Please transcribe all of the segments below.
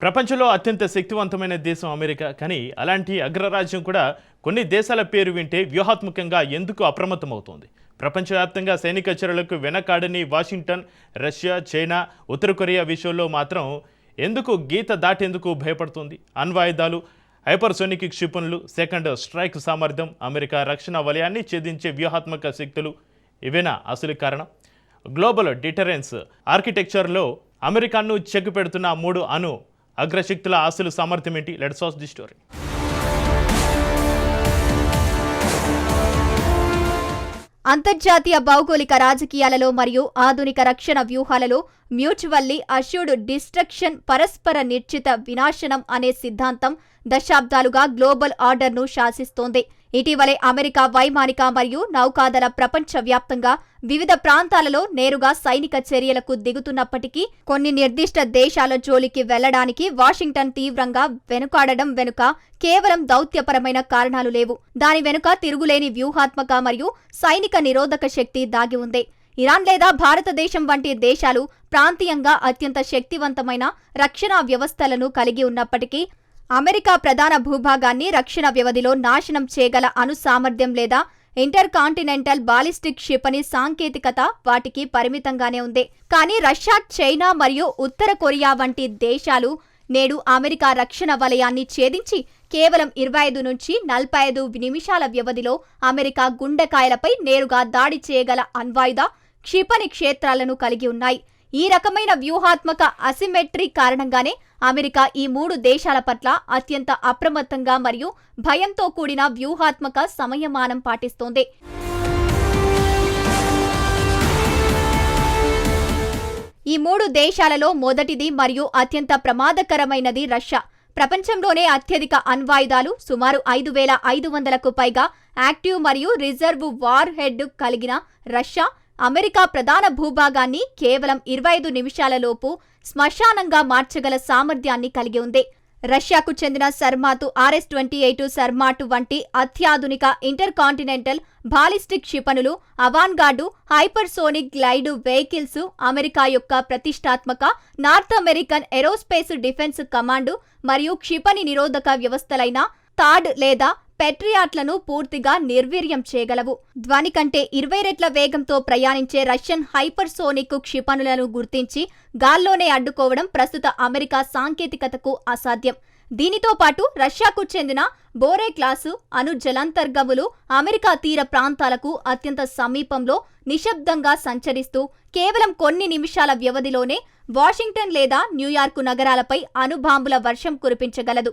ప్రపంచంలో అత్యంత శక్తివంతమైన దేశం అమెరికా. కానీ అలాంటి అగ్రరాజ్యం కూడా కొన్ని దేశాల పేరు వింటే వ్యూహాత్మకంగా ఎందుకు అప్రమత్తమవుతోంది? ప్రపంచవ్యాప్తంగా సైనిక చర్యలకు వెనకాడని వాషింగ్టన్, రష్యా, చైనా, ఉత్తర కొరియా విషయంలో మాత్రం ఎందుకు గీత దాటేందుకు భయపడుతుంది? అణ్వాయుధాలు, హైపర్సోనిక్ క్షిపణులు, సెకండ్ స్ట్రైక్ సామర్థ్యం, అమెరికా రక్షణ వలయాన్ని ఛేదించే వ్యూహాత్మక శక్తులు ఇవేనా అసలు కారణం? గ్లోబల్ డిటరెన్స్ ఆర్కిటెక్చర్లో అమెరికాను చెక్ పెడుతున్న మూడు అగ్రశక్తుల అసలు సామర్థ్యం ఏంటి? Let's watch the story. అంతర్జాతీయ భౌగోళిక రాజకీయాలలో మరియు ఆధునిక రక్షణ వ్యూహాలలో మ్యూచువల్లీ అష్యూర్డ్ డిస్ట్రక్షన్, పరస్పర నిర్చిత వినాశనం అనే సిద్ధాంతం దశాబ్దాలుగా గ్లోబల్ ఆర్డర్ను శాసిస్తోంది. ఇటీవలే అమెరికా వైమానిక మరియు నౌకాదళ ప్రపంచవ్యాప్తంగా వివిధ ప్రాంతాలలో నేరుగా సైనిక చర్యలకు దిగుతున్నప్పటికీ కొన్ని నిర్దిష్ట దేశాల జోలికి వెళ్లడానికి వాషింగ్టన్ తీవ్రంగా వెనుకాడడం వెనుక కేవలం దౌత్యపరమైన కారణాలు లేవు. దాని వెనుక తిరుగులేని వ్యూహాత్మక మరియు సైనిక నిరోధక శక్తి దాగి ఉంది. ఇరాన్ లేదా భారతదేశం వంటి దేశాలు ప్రాంతీయంగా అత్యంత శక్తివంతమైన రక్షణ వ్యవస్థలను కలిగి ఉన్నప్పటికీ అమెరికా ప్రధాన భూభాగాన్ని రక్షణ వ్యవధిలో నాశనం చేయగల సామర్థ్యం లేదా ఇంటర్ కాంటినెంటల్ బాలిస్టిక్ క్షిపణి సాంకేతికత వాటికి పరిమితంగానే ఉంది. కానీ రష్యా, చైనా మరియు ఉత్తర కొరియా వంటి దేశాలు నేడు అమెరికా రక్షణ వలయాన్ని ఛేదించి కేవలం 25 నుంచి 45 నిమిషాల వ్యవధిలో అమెరికా గుండెకాయలపై నేరుగా దాడి చేయగల అణ్వాయుధ క్షిపణి క్షేత్రాలను కలిగి ఉన్నాయి. ఈ రకమైన వ్యూహాత్మక అసిమెట్రీ కారణంగానే అమెరికా ఈ మూడు దేశాల పట్ల అత్యంత అప్రమత్తంగా మరియు భయంతో కూడిన వ్యూహాత్మక సంయమనం పాటిస్తోంది. ఈ మూడు దేశాలలో మొదటిది మరియు అత్యంత ప్రమాదకరమైనది రష్యా. ప్రపంచంలోనే అత్యధిక అణ్వాయుధాలు, సుమారు 5500కు పైగా యాక్టివ్ మరియు రిజర్వ్ వార్ హెడ్ కలిగిన రష్యా అమెరికా ప్రధాన భూభాగాన్ని కేవలం 25 నిమిషాలలోపు శ్మశానంగా మార్చగల సామర్థ్యాన్ని కలిగి ఉంది. రష్యాకు చెందిన సర్మాతు RS-28 సర్మాటు వంటి అత్యాధునిక ఇంటర్ కాంటినెంటల్ బాలిస్టిక్ క్షిపణులు, Avangard hypersonic glide vehicles America యొక్క ప్రతిష్టాత్మక North American aerospace defence command మరియు క్షిపణి నిరోధక వ్యవస్థలైన థాడ్ లేదా పెట్రియాట్లను పూర్తిగా నిర్వీర్యం చేయగలవు. ధ్వని కంటే 20 రెట్ల వేగంతో ప్రయాణించే రష్యన్ హైపర్సోనిక్ క్షిపణులను గుర్తించి గాల్లోనే అడ్డుకోవడం ప్రస్తుత అమెరికా సాంకేతికతకు అసాధ్యం. దీనితో పాటు రష్యాకు చెందిన బోరే క్లాసు జలాంతర్గములు అమెరికా తీర ప్రాంతాలకు అత్యంత సమీపంలో నిశ్శబ్దంగా సంచరిస్తూ కేవలం కొన్ని నిమిషాల వ్యవధిలోనే వాషింగ్టన్ లేదా న్యూయార్కు నగరాలపై అణుబాంబుల వర్షం కురిపించగలదు.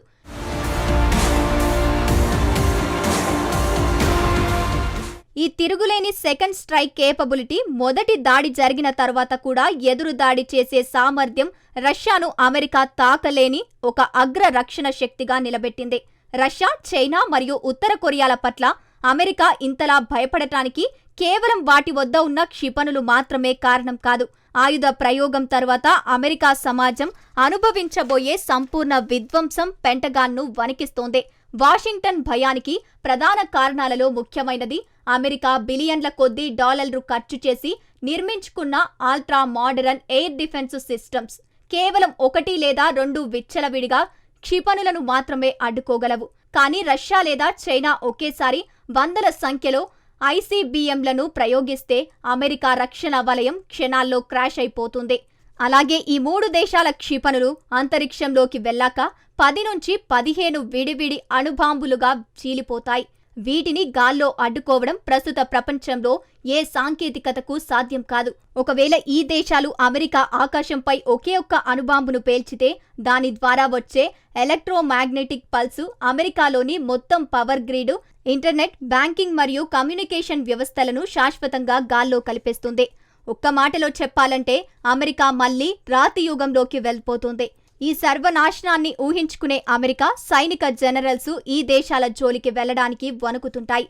ఈ తిరుగులేని సెకండ్ స్ట్రైక్ కేపబిలిటీ మొదటి దాడి జరిగిన తర్వాత కూడా ఎదురు దాడి చేసే సామర్థ్యం రష్యాను అమెరికా తాకలేని ఒక అగ్ర రక్షణ శక్తిగా నిలబెట్టింది. రష్యా, చైనా మరియు ఉత్తర కొరియాల పట్ల అమెరికా ఇంతలా భయపడటానికి కేవలం వాటి వద్ద ఉన్న క్షిపణులు మాత్రమే కారణం కాదు. ఆయుధ ప్రయోగం తర్వాత అమెరికా సమాజం అనుభవించబోయే సంపూర్ణ విధ్వంసం పెంటగాన్ను వణికిస్తోంది. వాషింగ్టన్ భయానికి ప్రధాన కారణాలలో ముఖ్యమైనది అమెరికా బిలియన్ల కొద్దీ డాలర్లు ఖర్చు చేసి నిర్మించుకున్న ultra modern air defence systems. కేవలం 1 లేదా 2 విచ్చలవిడిగా క్షిపణులను మాత్రమే అడ్డుకోగలవు. కానీ రష్యా లేదా చైనా ఒకేసారి వందల సంఖ్యలో ICBMలను ప్రయోగిస్తే అమెరికా రక్షణ వలయం క్షణాల్లో క్రాష్ అయిపోతుంది. అలాగే ఈ మూడు దేశాల క్షిపణులు అంతరిక్షంలోకి వెళ్లాక 10 నుంచి 15 విడివిడి అణుబాంబులుగా చీలిపోతాయి. వీటిని గాల్లో అడ్డుకోవడం ప్రస్తుత ప్రపంచంలో ఏ సాంకేతికతకు సాధ్యం కాదు. ఒకవేళ ఈ దేశాలు అమెరికా ఆకాశంపై ఒకే ఒక్క అణుబాంబును పేల్చితే దాని ద్వారా వచ్చే ఎలక్ట్రోమాగ్నెటిక్ పల్సు అమెరికాలోని మొత్తం పవర్ గ్రిడ్, ఇంటర్నెట్, బ్యాంకింగ్ మరియు కమ్యూనికేషన్ వ్యవస్థలను శాశ్వతంగా గాల్లో కలిపేస్తుంది. ఒక్క మాటలో చెప్పాలంటే అమెరికా మళ్లీ రాతి యుగంలోకి వెళ్ళిపోతుంది. ఈ సర్వనాశనాన్ని ఊహించుకునే అమెరికా సైనిక జనరల్స్ ఈ దేశాల జోలికి వెళ్లడానికి వణుకుతుంటాయి.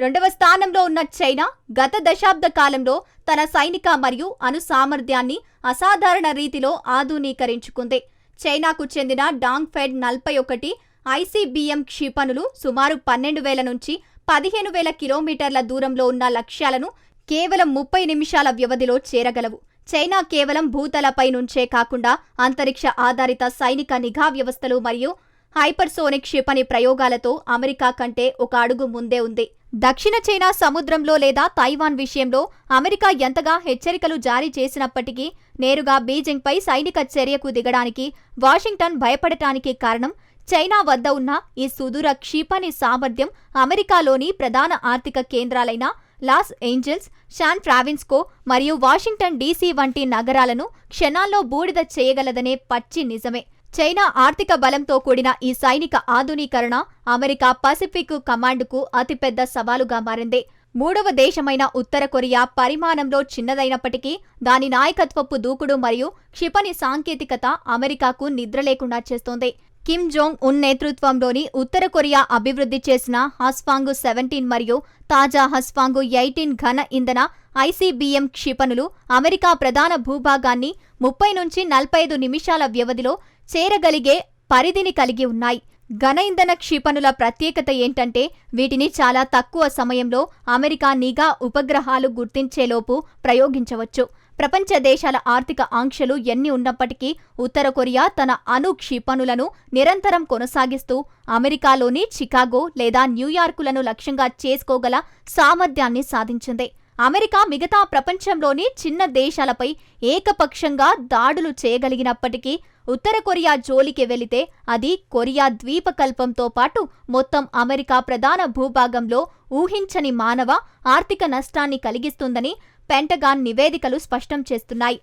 రెండవ స్థానంలో ఉన్న చైనా గత దశాబ్ద కాలంలో తన సైనిక మరియు సామర్థ్యాన్ని అసాధారణ రీతిలో ఆధునీకరించుకుంది. చైనాకు చెందిన డాంగ్ఫెడ్ 41 ICBM క్షిపణులు సుమారు 12,000 నుంచి 15,000 కిలోమీటర్ల దూరంలో ఉన్న లక్ష్యాలను కేవలం 30 నిమిషాల వ్యవధిలో చేరగలవు. చైనా కేవలం భూతలపై నుంచే కాకుండా అంతరిక్ష ఆధారిత సైనిక నిఘా వ్యవస్థలు మరియు హైపర్సోనిక్ క్షిపణి ప్రయోగాలతో అమెరికా కంటే ఒక అడుగు ముందే ఉంది. దక్షిణ చైనా సముద్రంలో లేదా తైవాన్ విషయంలో అమెరికా ఎంతగా హెచ్చరికలు జారీ చేసినప్పటికీ నేరుగా బీజింగ్పై సైనిక చర్యకు దిగడానికి వాషింగ్టన్ భయపడటానికి కారణం చైనా వద్ద ఉన్న ఈ సుదూర క్షిపణి సామర్థ్యం అమెరికాలోని ప్రధాన ఆర్థిక కేంద్రాలైన లాస్ ఏంజల్స్, శాన్ ఫ్రాన్సిస్కో మరియు వాషింగ్టన్ డీసీ వంటి నగరాలను క్షణాల్లో బూడిద చేయగలదనే పచ్చి నిజమే. చైనా ఆర్థిక బలంతో కూడిన ఈ సైనిక ఆధునీకరణ అమెరికా పసిఫిక్ కమాండ్కు అతిపెద్ద సవాలుగా మారింది. మూడవ దేశమైన ఉత్తర కొరియా పరిమాణంలో చిన్నదైనప్పటికీ దాని నాయకత్వపు దూకుడు మరియు క్షిపణి సాంకేతికత అమెరికాకు నిద్ర లేకుండా చేస్తోంది. కిమ్ జోంగ్ ఉన్ నేతృత్వంలోని ఉత్తర కొరియా అభివృద్ధి చేసిన హస్వాంగ్ 17 మరియు తాజా హస్వాంగ్ 18 ఘన ఇంధన ICBM క్షిపణులు అమెరికా ప్రధాన భూభాగాన్ని 30 నుంచి 45 నిమిషాల వ్యవధిలో చేరగలిగే పరిధిని కలిగి ఉన్నాయి. ఘన ఇంధన క్షిపణుల ప్రత్యేకత ఏంటంటే వీటిని చాలా తక్కువ సమయంలో అమెరికా నిఘా ఉపగ్రహాలు గుర్తించేలోపు ప్రయోగించవచ్చు. ప్రపంచ దేశాల ఆర్థిక ఆంక్షలు ఎన్ని ఉన్నప్పటికీ ఉత్తర కొరియా తన అణు క్షిపణులను నిరంతరం కొనసాగిస్తూ అమెరికాలోని చికాగో లేదా న్యూయార్కులను లక్ష్యంగా చేసుకోగల సామర్థ్యాన్ని సాధించింది. అమెరికా మిగతా ప్రపంచంలోని చిన్న దేశాలపై ఏకపక్షంగా దాడులు చేయగలిగినప్పటికీ ఉత్తర కొరియా జోలికి వెళితే అది కొరియా ద్వీపకల్పంతో పాటు మొత్తం అమెరికా ప్రధాన భూభాగంలో ఊహించని మానవ ఆర్థిక నష్టాన్ని కలిగిస్తుందని పెంటగాన్ నివేదికలు స్పష్టం చేస్తున్నాయి.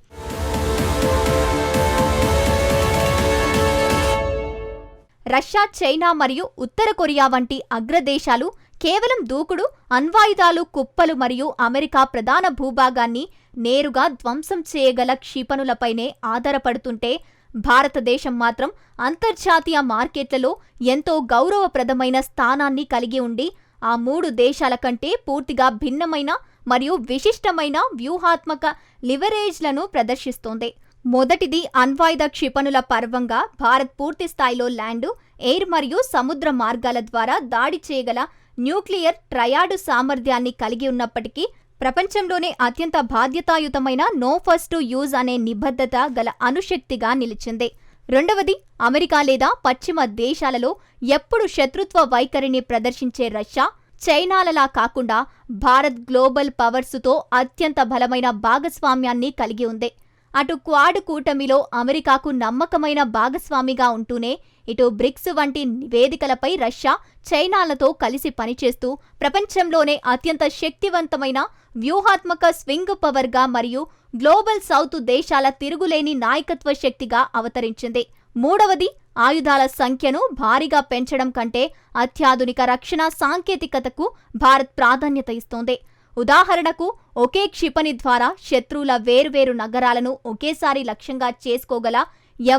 రష్యా, చైనా మరియు ఉత్తర కొరియా వంటి అగ్రదేశాలు కేవలం దూకుడు, అణ్వాయుధాలు, కుప్పలు మరియు అమెరికా ప్రధాన భూభాగాన్ని నేరుగా ధ్వంసం చేయగల క్షిపణులపైనే ఆధారపడుతుంటే భారతదేశం మాత్రం అంతర్జాతీయ మార్కెట్లలో ఎంతో గౌరవప్రదమైన స్థానాన్ని కలిగి ఉండి ఆ మూడు దేశాల కంటే పూర్తిగా భిన్నమైన మరియు విశిష్టమైన వ్యూహాత్మక లివరేజ్లను ప్రదర్శిస్తోంది. మొదటిది అణ్వాయుధ క్షిపణుల పర్వంగా భారత్ పూర్తి స్థాయిలో ల్యాండ్, ఎయిర్ మరియు సముద్ర మార్గాల ద్వారా దాడి చేయగల న్యూక్లియర్ ట్రయాడ్ సామర్థ్యాన్ని కలిగి ఉన్నప్పటికీ ప్రపంచంలోనే అత్యంత బాధ్యతాయుతమైన నో ఫస్ట్ యూజ్ అనే నిబద్ధత గల అణుశక్తిగా నిలిచింది. రెండవది అమెరికా లేదా పశ్చిమ దేశాలలో ఎప్పుడు శత్రుత్వ వైఖరిని ప్రదర్శించే రష్యా, చైనాలలా కాకుండా భారత్ గ్లోబల్ పవర్సుతో అత్యంత బలమైన భాగస్వామ్యాన్ని కలిగి ఉంది. అటు క్వాడ్ కూటమిలో అమెరికాకు నమ్మకమైన భాగస్వామిగా ఉంటూనే ఇటు బ్రిక్స్ వంటి వేదికలపై రష్యా, చైనాలతో కలిసి పనిచేస్తూ ప్రపంచంలోనే అత్యంత శక్తివంతమైన వ్యూహాత్మక స్వింగ్ పవర్గా మరియు గ్లోబల్ సౌత్ దేశాల తిరుగులేని నాయకత్వ శక్తిగా అవతరించింది. మూడవది ఆయుధాల సంఖ్యను భారీగా పెంచడం కంటే అత్యాధునిక రక్షణ సాంకేతికతకు భారత్ ప్రాధాన్యత ఇస్తోంది. ఉదాహరణకు ఒకే క్షిపణి ద్వారా శత్రువుల వేర్వేరు నగరాలను ఒకేసారి లక్ష్యంగా చేసుకోగల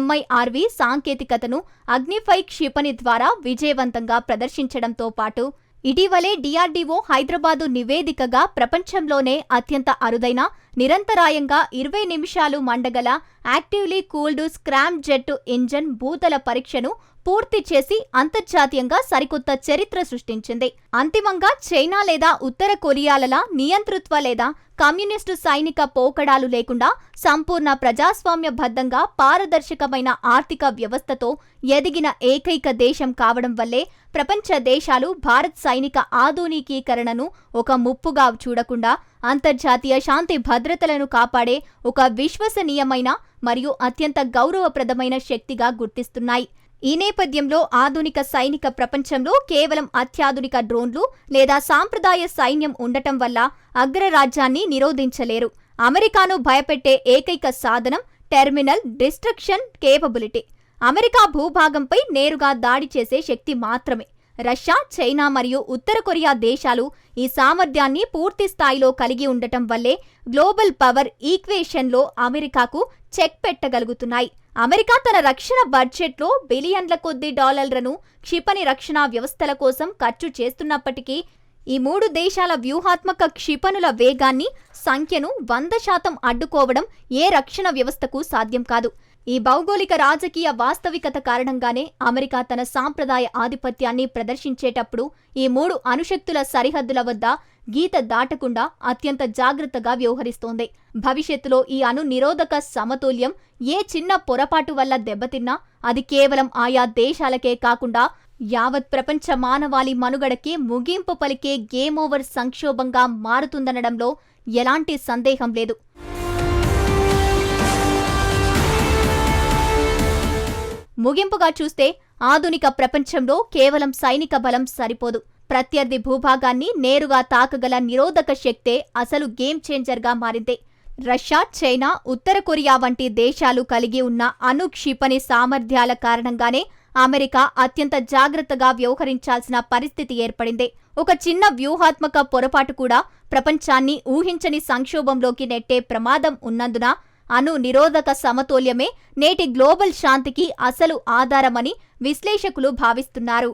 MIRV సాంకేతికతను అగ్నిఫై క్షిపణి ద్వారా విజయవంతంగా ప్రదర్శించడంతో పాటు ఇటీవలే DRDO హైదరాబాదు నివేదికగా ప్రపంచంలోనే అత్యంత అరుదైన నిరంతరాయంగా 20 నిమిషాలు మండగల actively cooled scramjet engine భూతల పరీక్షను పూర్తి చేసి అంతర్జాతీయంగా సరికొత్త చరిత్ర సృష్టించింది. అంతిమంగా చైనా లేదా ఉత్తర కొరియాలలా నియంతృత్వ లేదా కమ్యూనిస్టు సైనిక పోకడాలు లేకుండా సంపూర్ణ ప్రజాస్వామ్యబద్ధంగా పారదర్శకమైన ఆర్థిక వ్యవస్థతో ఎదిగిన ఏకైక దేశం కావడం వల్లే ప్రపంచ దేశాలు భారత్ సైనిక ఆధునికీకరణను ఒక ముప్పుగా చూడకుండా అంతర్జాతీయ శాంతి భద్రతలను కాపాడే ఒక విశ్వసనీయమైన మరియు అత్యంత గౌరవప్రదమైన శక్తిగా గుర్తిస్తున్నాయి. ఈ నేపథ్యంలో ఆధునిక సైనిక ప్రపంచంలో కేవలం అత్యాధునిక డ్రోన్లు లేదా సాంప్రదాయ సైన్యం ఉండటం వల్ల అగ్రరాజ్యాన్ని నిరోధించలేరు. అమెరికాను భయపెట్టే ఏకైక సాధనం టెర్మినల్ డిస్ట్రక్షన్ కేపబిలిటీ. అమెరికా భూభాగంపై నేరుగా దాడి చేసే శక్తి మాత్రమే. రష్యా, చైనా మరియు ఉత్తర కొరియా దేశాలు ఈ సామర్థ్యాన్ని పూర్తి స్థాయిలో కలిగి ఉండటం వల్లే గ్లోబల్ పవర్ ఈక్వేషన్లో అమెరికాకు చెక్ పెట్టగలుగుతున్నాయి. అమెరికా తన రక్షణ బడ్జెట్లో బిలియన్ల కొద్ది డాలర్లను క్షిపణి రక్షణ వ్యవస్థల కోసం ఖర్చు చేస్తున్నప్పటికీ ఈ మూడు దేశాల వ్యూహాత్మక క్షిపణుల వేగాన్ని, సంఖ్యను 100% అడ్డుకోవడం ఏ రక్షణ వ్యవస్థకు సాధ్యం కాదు. ఈ భౌగోళిక రాజకీయ వాస్తవికత కారణంగానే అమెరికా తన సాంప్రదాయ ఆధిపత్యాన్ని ప్రదర్శించేటప్పుడు ఈ మూడు అణుశక్తుల సరిహద్దుల వద్ద గీత దాటకుండా అత్యంత జాగ్రత్తగా వ్యవహరిస్తోంది. భవిష్యత్తులో ఈ అణు నిరోధక సమతుల్యం ఏ చిన్న పొరపాటు వల్ల దెబ్బతిన్నా అది కేవలం ఆయా దేశాలకే కాకుండా యావత్ ప్రపంచ మానవాళి మనుగడకే ముగింపు పలికే గేమ్ ఓవర్ సంక్షోభంగా మారుతుందనడంలో ఎలాంటి సందేహం లేదు. ముగింపుగా చూస్తే ఆధునిక ప్రపంచంలో కేవలం సైనిక బలం సరిపోదు. ప్రత్యర్థి భూభాగాన్ని నేరుగా తాకగల నిరోధక శక్తే అసలు గేమ్ చేంజర్గా మారింది. రష్యా, చైనా, ఉత్తర కొరియా వంటి దేశాలు కలిగి ఉన్న అణు క్షిపణి సామర్థ్యాల కారణంగానే అమెరికా అత్యంత జాగ్రత్తగా వ్యవహరించాల్సిన పరిస్థితి ఏర్పడింది. ఒక చిన్న వ్యూహాత్మక పొరపాటు కూడా ప్రపంచాన్ని ఊహించని సంక్షోభంలోకి నెట్టే ప్రమాదం ఉన్నందున అణు నిరోధక సమతుల్యమే నేటి గ్లోబల్ శాంతికి అసలు ఆధారమని విశ్లేషకులు భావిస్తున్నారు.